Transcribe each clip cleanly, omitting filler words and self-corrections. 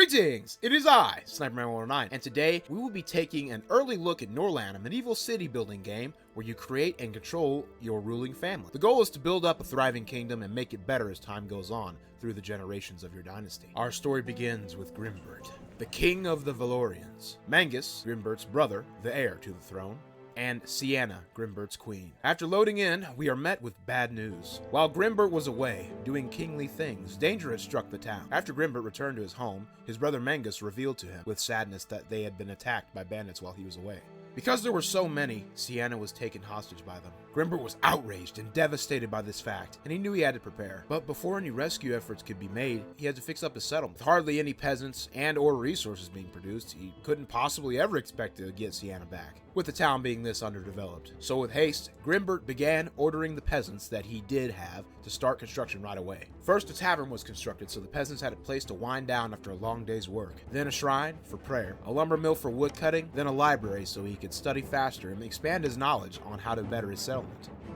Greetings! It is I, snipermanelevenonine, and today we will be taking an early look at Norland, a medieval city building game where you create and control your ruling family. The goal is to build up a thriving kingdom and make it better as time goes on through the generations of your dynasty. Our story begins with Grimbert, the king of the Valorians, Mangus, Grimbert's brother, the heir to the throne, and Sienna, Grimbert's queen. After loading in, we are met with bad news. While Grimbert was away, doing kingly things, danger had struck the town. After Grimbert returned to his home, his brother Mangus revealed to him with sadness that they had been attacked by bandits while he was away. Because there were so many, Sienna was taken hostage by them. Grimbert was outraged and devastated by this fact, and he knew he had to prepare. But before any rescue efforts could be made, he had to fix up his settlement. With hardly any peasants and or resources being produced, he couldn't possibly ever expect to get Sienna back, with the town being this underdeveloped. So with haste, Grimbert began ordering the peasants that he did have to start construction right away. First, a tavern was constructed so the peasants had a place to wind down after a long day's work. Then a shrine for prayer, a lumber mill for wood cutting, then a library so he could study faster and expand his knowledge on how to better his settlement.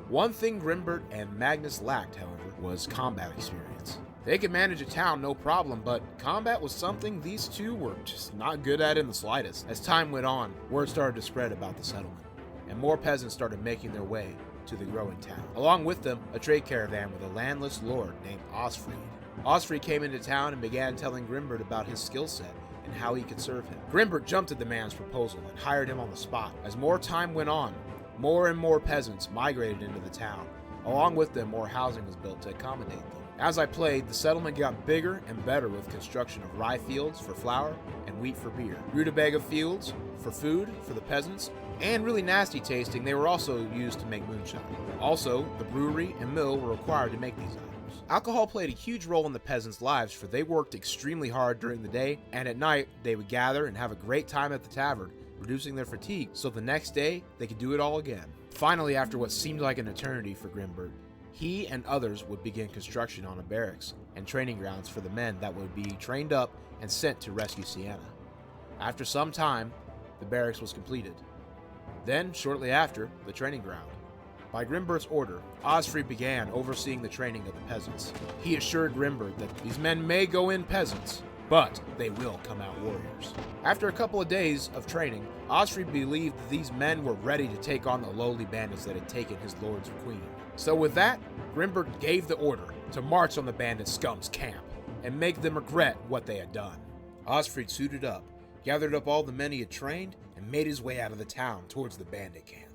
One thing Grimbert and Magnus lacked, however, was combat experience. They could manage a town no problem, but combat was something these two were just not good at in the slightest. As time went on, word started to spread about the settlement, and more peasants started making their way to the growing town. Along with them, a trade caravan with a landless lord named Osfried. Osfried came into town and began telling Grimbert about his skill set and how he could serve him. Grimbert jumped at the man's proposal and hired him on the spot. As more time went on, more and more peasants migrated into the town. Along with them, more housing was built to accommodate them. As I played, the settlement got bigger and better with construction of rye fields for flour and wheat for beer, rutabaga fields for food for the peasants, and really nasty tasting, they were also used to make moonshine. Also, the brewery and mill were required to make these items. Alcohol played a huge role in the peasants' lives, for they worked extremely hard during the day, and at night they would gather and have a great time at the tavern, reducing their fatigue, so the next day they could do it all again. Finally, after what seemed like an eternity for Grimbert, he and others would begin construction on a barracks and training grounds for the men that would be trained up and sent to rescue Sienna. After some time, the barracks was completed. Then, shortly after, the training ground. By Grimbert's order, Osfried began overseeing the training of the peasants. He assured Grimbert that these men may go in peasants, but they will come out warriors. After a couple of days of training, Osfried believed that these men were ready to take on the lowly bandits that had taken his lord's queen. So with that, Grimbert gave the order to march on the bandit scum's camp and make them regret what they had done. Osfried suited up, gathered up all the men he had trained, and made his way out of the town towards the bandit camp.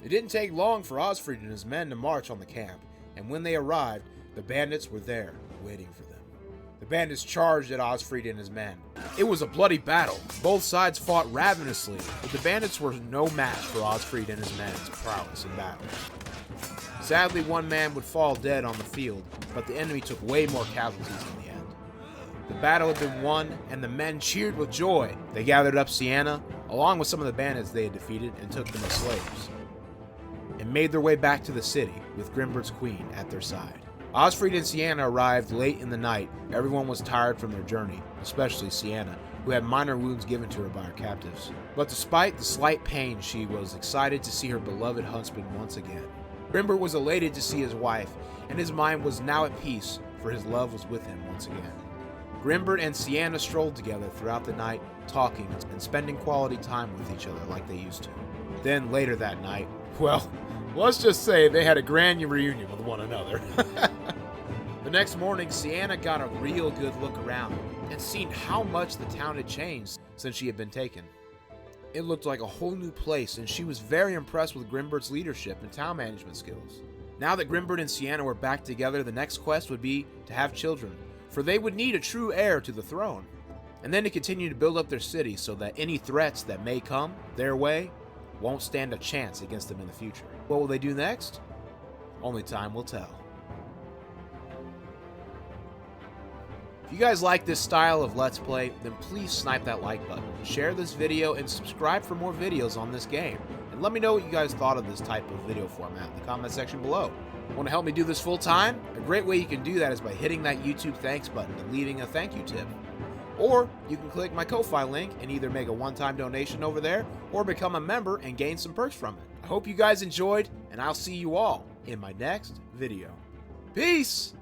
It didn't take long for Osfried and his men to march on the camp, and when they arrived, the bandits were there, waiting for them. The bandits charged at Osfried and his men. It was a bloody battle. Both sides fought ravenously, but the bandits were no match for Osfried and his men's prowess in battle. Sadly, one man would fall dead on the field, but the enemy took way more casualties in the end. The battle had been won, and the men cheered with joy. They gathered up Sienna, along with some of the bandits they had defeated, and took them as slaves, and made their way back to the city, with Grimbert's queen at their side. Osfried and Sienna arrived late in the night. Everyone was tired from their journey, especially Sienna, who had minor wounds given to her by her captives. But despite the slight pain, she was excited to see her beloved husband once again. Grimbert was elated to see his wife, and his mind was now at peace, for his love was with him once again. Grimbert and Sienna strolled together throughout the night, talking and spending quality time with each other like they used to. Then later that night, well, let's just say they had a grand reunion with one another. The next morning, Sienna got a real good look around and seen how much the town had changed since she had been taken. It looked like a whole new place, and she was very impressed with Grimbert's leadership and town management skills. Now that Grimbert and Sienna were back together, the next quest would be to have children, for they would need a true heir to the throne, and then to continue to build up their city so that any threats that may come their way won't stand a chance against them in the future. What will they do next? Only time will tell. If you guys like this style of Let's Play, then please snipe that like button, share this video, and subscribe for more videos on this game. And let me know what you guys thought of this type of video format in the comment section below. Want to help me do this full time? A great way you can do that is by hitting that YouTube thanks button and leaving a thank you tip. Or you can click my Ko-Fi link and either make a one-time donation over there or become a member and gain some perks from it. I hope you guys enjoyed, and I'll see you all in my next video. Peace!